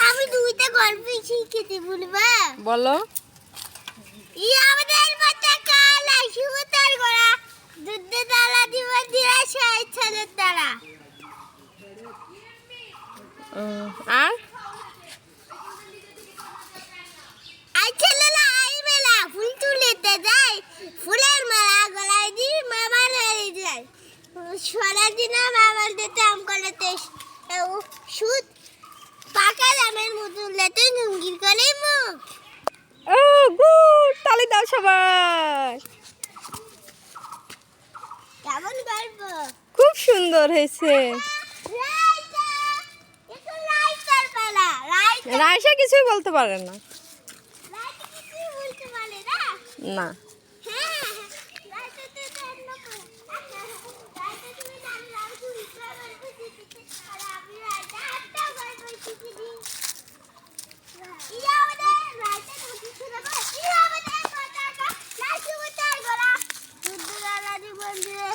আমি দুইটা গল্প শিখতে বলবা বলো। আমাদের বাচ্চা কাল আইসুতার গোড়া দুধ দালা দিবা দিরা সেই ছেলের দ্বারা আর আই ছেলেলা আই মেলা ফুল তুলিতে যায় ফুলের মালা গলায় দিয়ে মামা ধরে যায় সোনা দিনা মামার দিতে আম কলেতে সুদ পাকা দামের মুতুলেতে নুঙ্গির করে মুখ ও গুড, তালি দাও সবাই। কেমন গল্প খুব সুন্দর হয়েছে। রাইসা কিছুই বলতে পারে না। না বন্ধুরা